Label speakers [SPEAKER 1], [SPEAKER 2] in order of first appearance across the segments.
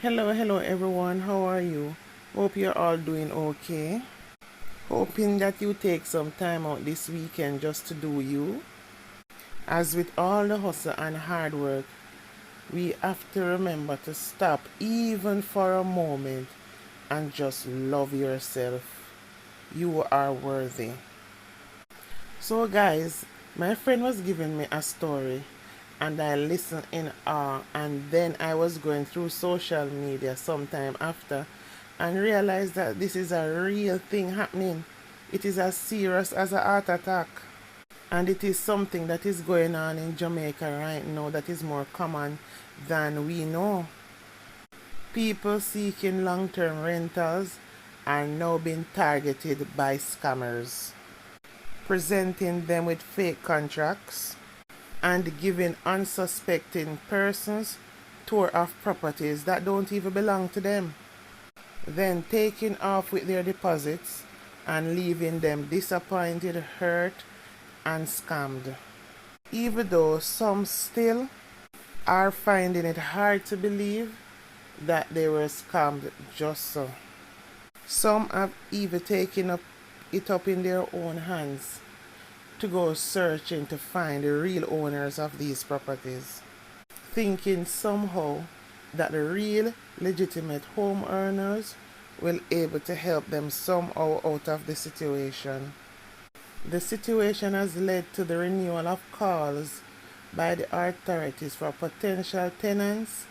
[SPEAKER 1] Hello everyone. How are you? Hope you're all doing okay. Hoping that you take some time out this weekend just to do you. As with all the hustle and hard work, we have to remember to stop even for a moment and just love yourself. You are worthy. So guys, my friend was giving me a story and I listened in awe, and then I was going through social media sometime after and realized that this is a real thing happening. It is as serious as a heart attack, and it is something that is going on in Jamaica right now that is more common than we know. People seeking long-term rentals are now being targeted by scammers, presenting them with fake contracts and giving unsuspecting persons tour of properties that don't even belong to them, then taking off with their deposits and leaving them disappointed, hurt, and scammed. Even though some still are finding it hard to believe that they were scammed just so. Some have even taken it up in their own hands to go searching to find the real owners of these properties, thinking somehow that the real legitimate homeowners will able to help them somehow out of the situation. The situation has led to the renewal of calls by the authorities for potential tenants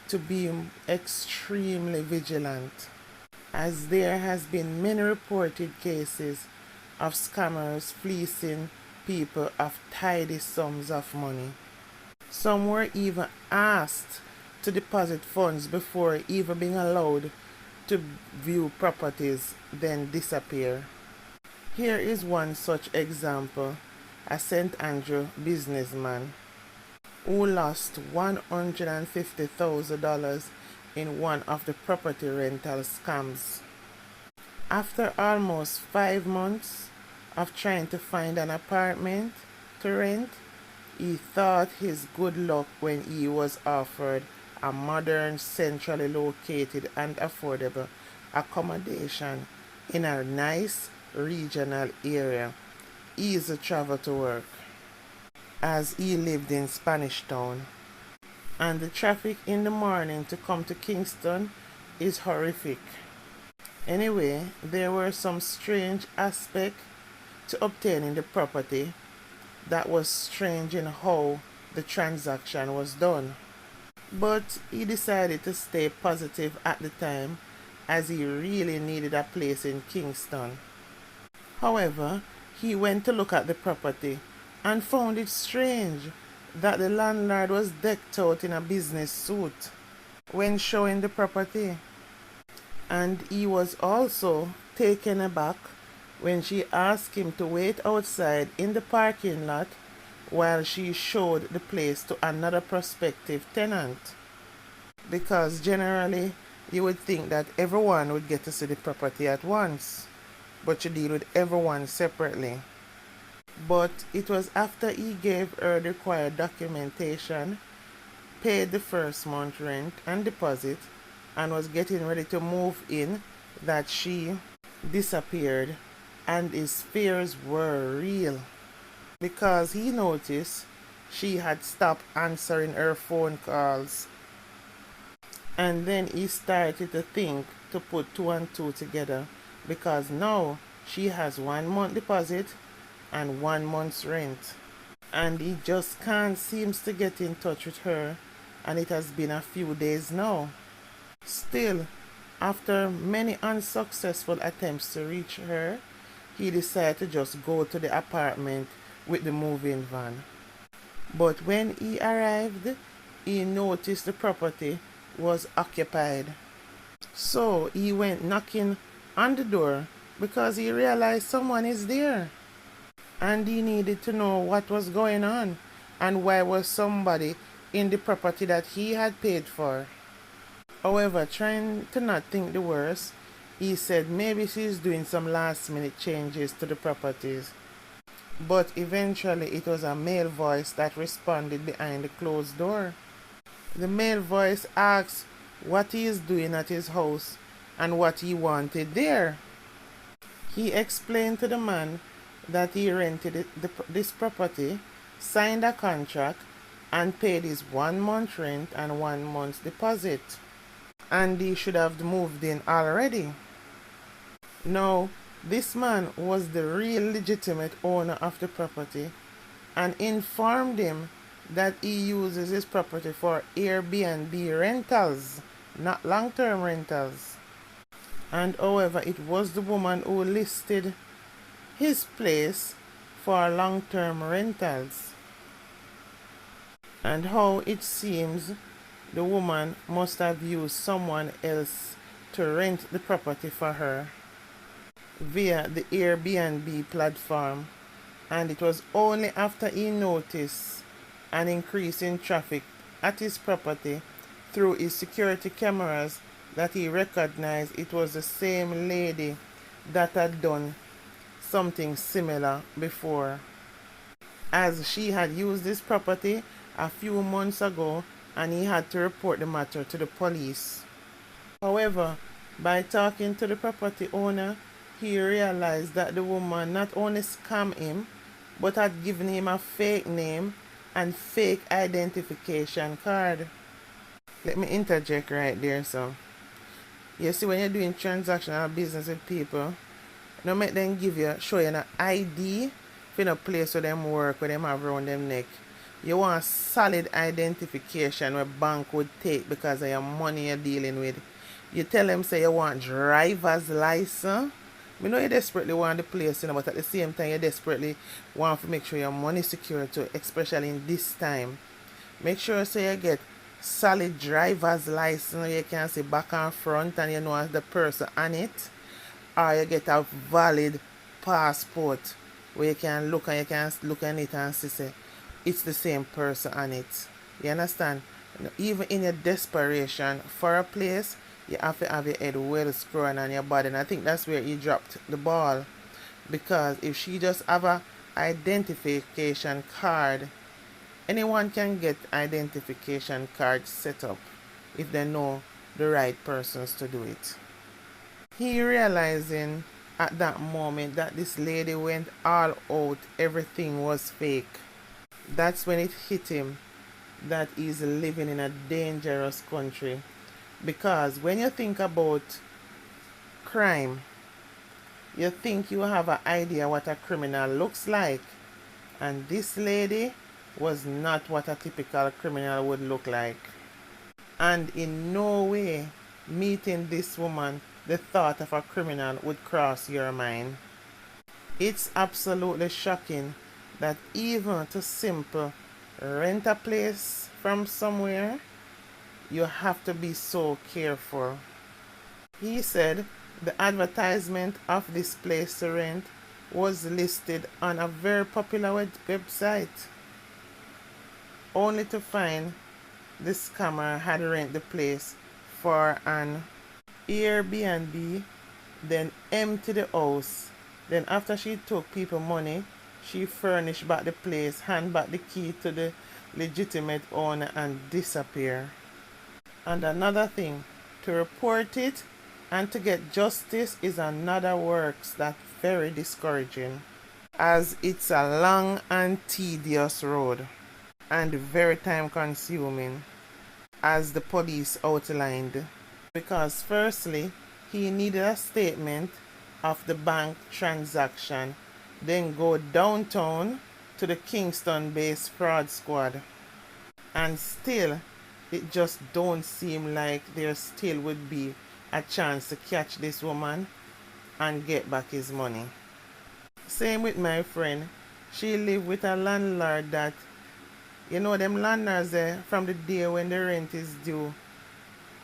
[SPEAKER 1] to be extremely vigilant, as there has been many reported cases of scammers fleecing people of tidy sums of money. Some were even asked to deposit funds before even being allowed to view properties, then disappear. Here is one such example: a St. Andrew businessman who lost $150,000 in one of the property rental scams. After almost 5 months of trying to find an apartment to rent, he thought his good luck when he was offered a modern, centrally located and affordable accommodation in a nice regional area, easy travel to work, as he lived in Spanish Town. And the traffic in the morning to come to Kingston is horrific. Anyway, there were some strange aspects to obtaining the property that was strange in how the transaction was done. But he decided to stay positive at the time, as he really needed a place in Kingston. However, he went to look at the property and found it strange that the landlord was decked out in a business suit when showing the property. And he was also taken aback when she asked him to wait outside in the parking lot while she showed the place to another prospective tenant. Because generally, you would think that everyone would get to see the property at once, but you deal with everyone separately. But it was after he gave her the required documentation, paid the first month rent and deposit, and was getting ready to move in that she disappeared, and his fears were real, because he noticed she had stopped answering her phone calls. And then he started to think to put two and two together, because now she has 1 month deposit and 1 month's rent, and he just can't seem to get in touch with her, and it has been a few days now. Still, after many unsuccessful attempts to reach her, he decided to just go to the apartment with the moving van. But when he arrived, he noticed the property was occupied. So he went knocking on the door because he realized someone is there. And he needed to know what was going on and why was somebody in the property that he had paid for. However, trying to not think the worst, he said maybe she's doing some last minute changes to the properties. But eventually it was a male voice that responded behind the closed door. The male voice asked what he is doing at his house and what he wanted there. He explained to the man that he rented this property, signed a contract, and paid his 1 month rent and 1 month's deposit. And he should have moved in already. Now, this man was the real legitimate owner of the property and informed him that he uses his property for Airbnb rentals, not long-term rentals. And however, it was the woman who listed his place for long-term rentals. And how it seems the woman must have used someone else to rent the property for her via the Airbnb platform, and it was only after he noticed an increase in traffic at his property through his security cameras that he recognized it was the same lady that had done something similar before, as she had used this property a few months ago and he had to report the matter to the police. However, by talking to the property owner, he realized that the woman not only scammed him, but had given him a fake name and fake identification card. Let me interject right there. So, you see, when you're doing transactional business with people, no make them show you an ID for no place where them work, where them have around them neck. You want a solid identification where bank would take because of your money you're dealing with. You tell them say you want driver's license. I know you desperately want the place, but at the same time you desperately want to make sure your money is secure too, especially in this time. Make sure say you get solid driver's license, you can see back and front and you know the person on it. Or you get a valid passport where you can look and you can look at it and see it's the same person on it. You understand? Even in your desperation for a place, you have to have your head well screwed on your body. And I think that's where he dropped the ball. Because if she just have a identification card, anyone can get identification card set up if they know the right persons to do it. He realizing at that moment that this lady went all out, everything was fake. That's when it hit him that he's living in a dangerous country. Because when you think about crime, you think you have an idea what a criminal looks like. And this lady was not what a typical criminal would look like. And in no way, meeting this woman, the thought of a criminal would cross your mind. It's absolutely shocking that even to simple rent a place from somewhere, you have to be so careful. He said the advertisement of this place to rent was listed on a very popular website, only to find the scammer had rented the place for an Airbnb, then emptied the house. Then after she took people money, she furnished back the place, hand back the key to the legitimate owner and disappear. And another thing, to report it and to get justice is another works that's very discouraging, as it's a long and tedious road and very time consuming, as the police outlined. Because firstly, he needed a statement of the bank transaction, then go downtown to the Kingston-based fraud squad. And still, it just don't seem like there still would be a chance to catch this woman and get back his money. Same with my friend. She lived with a landlord that, them landlords there, from the day when the rent is due,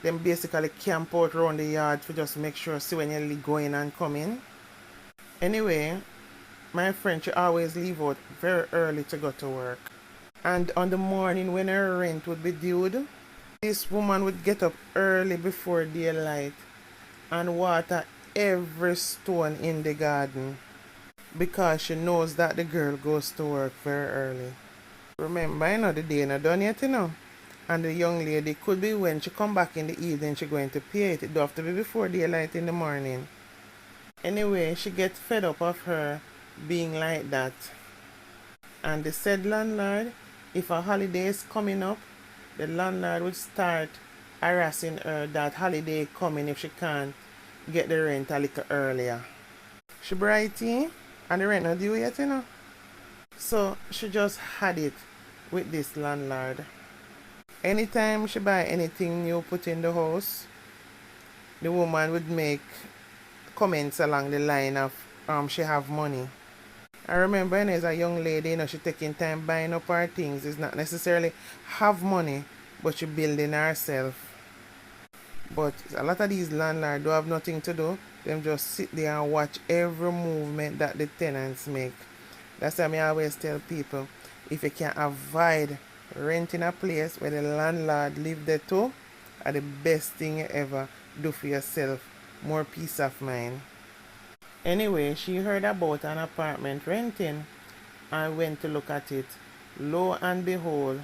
[SPEAKER 1] them basically camp out around the yard to just make sure see when you go in and come in. Anyway, my friend, she always leave out very early to go to work. And on the morning when her rent would be due, this woman would get up early before daylight and water every stone in the garden because she knows that the girl goes to work very early. Remember, the day not done yet, And the young lady could be when she come back in the evening, she going to pay it. It don't have to be before daylight in the morning. Anyway, she gets fed up of her being like that. And the said landlord, if a holiday is coming up, the landlord would start harassing her that holiday coming if she can't get the rent a little earlier. She brighty and the rent not due yet, you know. So she just had it with this landlord. Anytime she buy anything new put in the house, the woman would make comments along the line of she have money. I remember when as a young lady, she taking time buying up her things. It's not necessarily have money, but she building herself. But a lot of these landlords don't have nothing to do. Them just sit there and watch every movement that the tenants make. That's why I always tell people, if you can avoid renting a place where the landlord live there too, are the best thing you ever do for yourself. More peace of mind. Anyway, she heard about an apartment renting and went to look at it. Lo and behold,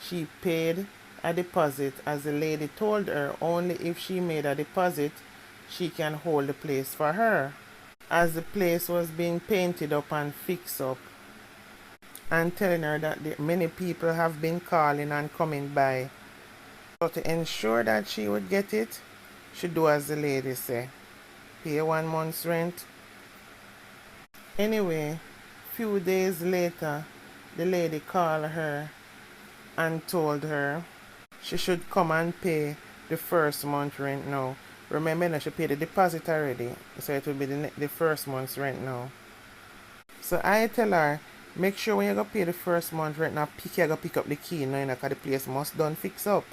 [SPEAKER 1] she paid a deposit as the lady told her only if she made a deposit she can hold the place for her, as the place was being painted up and fixed up, and telling her that many people have been calling and coming by. So to ensure that she would get it, she do as the lady say, pay 1 month's rent. Anyway, few days later, the lady called her and told her she should come and pay the first month rent now. Remember, she paid the deposit already, so it will be the first month's rent now. So I tell her, make sure when you go pay the first month rent, now you go pick up the key now, because the place must done fix up.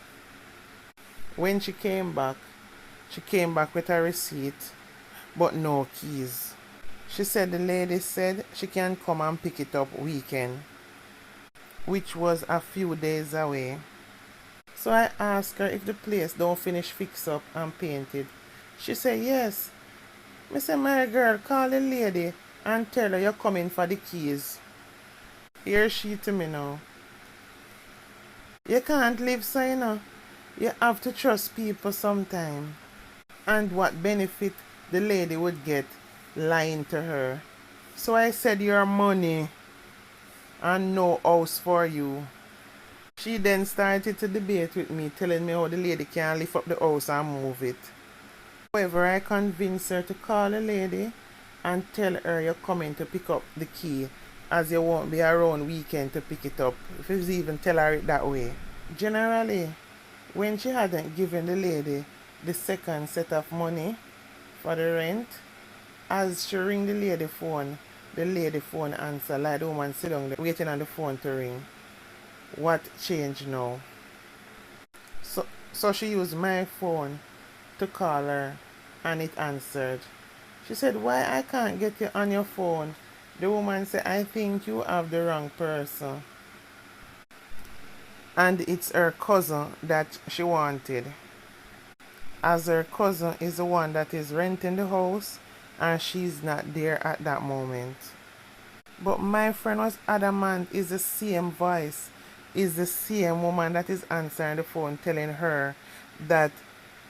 [SPEAKER 1] When she came back with a receipt, but no keys. She said the lady said she can come and pick it up weekend, which was a few days away. So I asked her if the place don't finish fix up and painted. She said yes. Me say, my girl, call the lady and tell her you're coming for the keys. Here she to me now. You can't live so, you know. You have to trust people sometime. And what benefit the lady would get lying to her. So I said, your money and no house for you. She then started to debate with me, telling me how the lady can lift up the house and move it. However, I convinced her to call the lady and tell her you're coming to pick up the key, as you won't be around weekend to pick it up, if you even tell her it that way. Generally, when she hadn't given the lady the second set of money for the rent, as she ring the lady phone answer like the woman sit down there waiting on the phone to ring. What changed now? So she used my phone to call her and it answered. She said, why I can't get you on your phone? The woman said, I think you have the wrong person. And it's her cousin that she wanted, as her cousin is the one that is renting the house and she's not there at that moment. But my friend was adamant it's the same voice, is the same woman that is answering the phone telling her that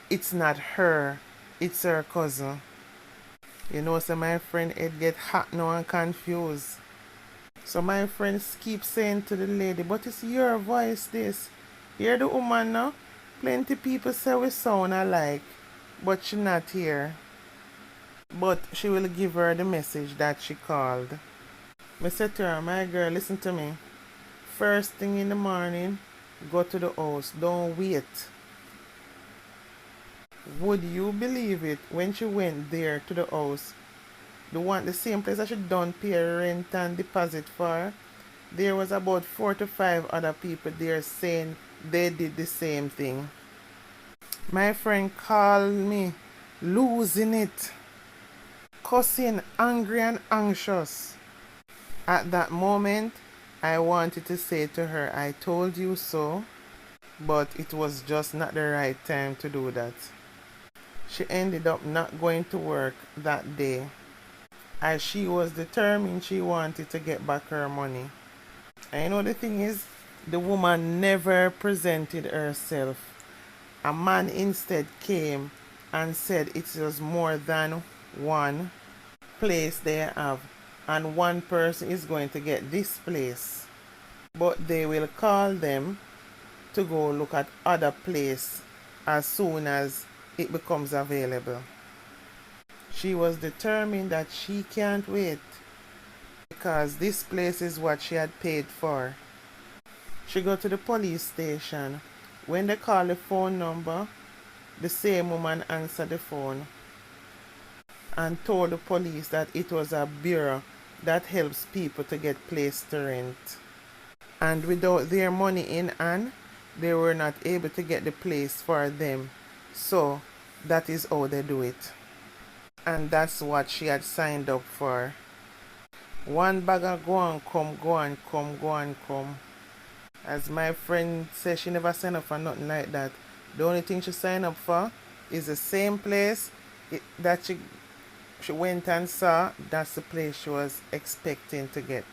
[SPEAKER 1] it's not her, it's her cousin. You know, so my friend it get hot now and confused. So my friends keep saying to the lady, but it's your voice this. Hear the woman now? Plenty people say we sound alike, but she not here. But she will give her the message that she called. I said to her, my girl, listen to me. First thing in the morning, go to the house. Don't wait. Would you believe it? When she went there to the house, the same place that she done pay rent and deposit for, there was about 4 to 5 other people there saying they did the same thing. My friend called me, losing it, cussing, angry and anxious. At that moment, I wanted to say to her, I told you so, but it was just not the right time to do that. She ended up not going to work that day, as she was determined she wanted to get back her money. And you know the thing is, The woman never presented herself. A man instead came and said it was more than one place they have, and one person is going to get this place, but they will call them to go look at other place as soon as it becomes available. She was determined that she can't wait because this place is what she had paid for. She go to the police station. When they call the phone number, the same woman answered the phone and told the police that it was a bureau that helps people to get place to rent. And without their money in hand, they were not able to get the place for them. So that is how they do it. And that's what she had signed up for. One bag of go and come, go and come, go and come. As my friend says, she never signed up for nothing like that. The only thing she signed up for is the same place that she went and saw. That's the place she was expecting to get.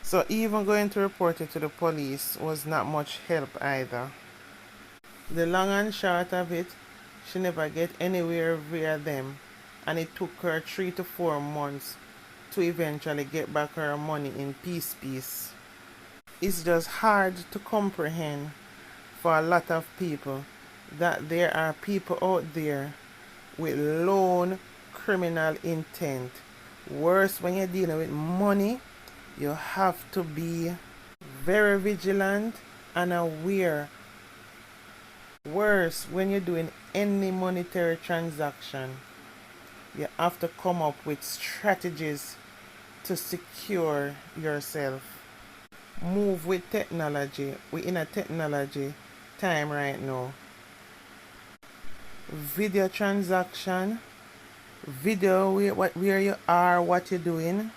[SPEAKER 1] So even going to report it to the police was not much help either. The long and short of it, she never get anywhere via them, and it took her 3 to 4 months to eventually get back her money in piece. It's just hard to comprehend for a lot of people that there are people out there with lone criminal intent. Worse, when you're dealing with money, you have to be very vigilant and aware. Worse, when you're doing any monetary transaction, you have to come up with strategies to secure yourself. Move with technology. We're in a technology time right now. Video transaction, video where you are, what you're doing.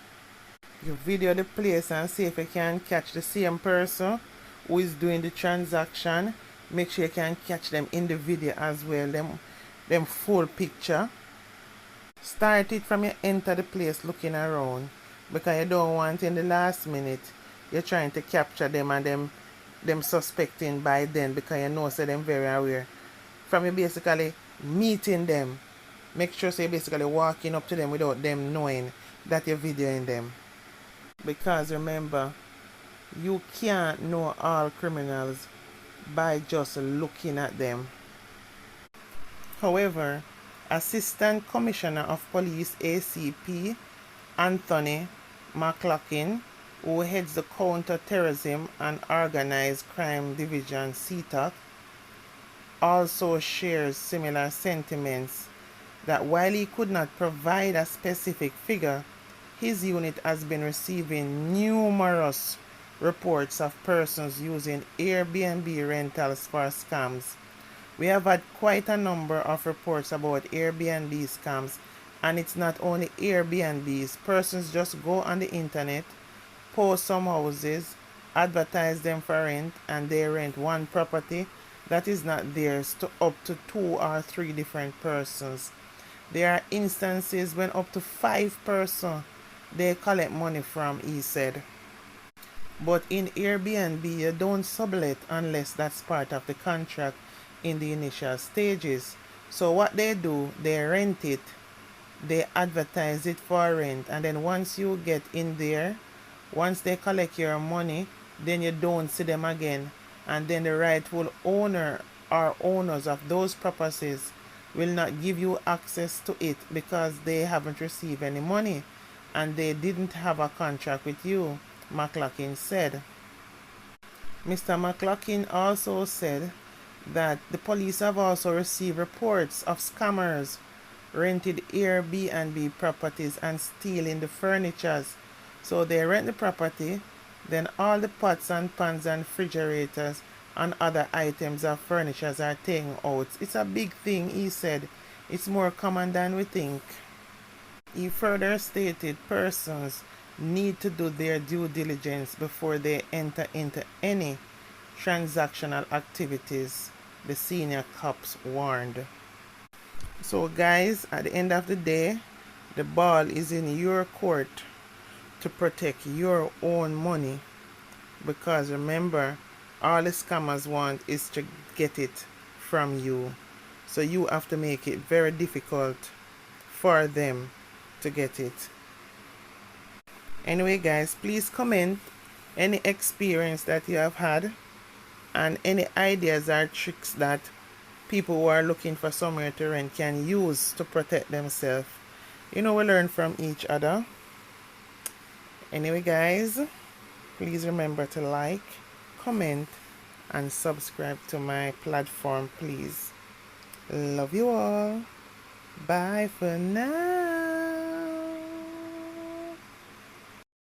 [SPEAKER 1] You video the place and see if you can catch the same person who is doing the transaction. Make sure you can catch them in the video as well, them full picture. Start it from you enter the place looking around, because you don't want in the last minute you're trying to capture them and them suspecting by then, because you know so them very aware. From you basically meeting them, make sure so you're basically walking up to them without them knowing that you're videoing them. Because remember, you can't know all criminals by just looking at them. However, Assistant Commissioner of Police ACP Anthony McLaughlin, who heads the Counter-Terrorism and Organized Crime Division CTOC, also shares similar sentiments that while he could not provide a specific figure, his unit has been receiving numerous reports of persons using Airbnb rentals for scams. We have had quite a number of reports about Airbnb scams, and it's not only Airbnbs. Persons just go on the internet, post some houses, advertise them for rent, and they rent one property that is not theirs to up to 2 or 3 different persons. There are instances when up to 5 persons they collect money from, he said. But in Airbnb, you don't sublet unless that's part of the contract in the initial stages. So what they do, they rent it, they advertise it for rent, and then once you get in there, once they collect your money, then you don't see them again, and then the rightful owner or owners of those properties will not give you access to it because they haven't received any money and they didn't have a contract with you, McLaughlin said. Mr. McLaughlin also said that the police have also received reports of scammers rented Airbnb properties and stealing the furnitures. So they rent the property, then all the pots and pans and refrigerators and other items of furniture are taken out. It's a big thing, he said. It's more common than we think. He further stated persons need to do their due diligence before they enter into any transactional activities, the senior cops warned. So guys, at the end of the day, the ball is in your court to protect your own money because remember, all the scammers want is to get it from you. So you have to make it very difficult for them to get it. Anyway, guys, please comment any experience that you have had and any ideas or tricks that people who are looking for somewhere to rent can use to protect themselves. We learn from each other. Anyway, guys, please remember to like, comment, and subscribe to my platform, please. Love you all. Bye for now.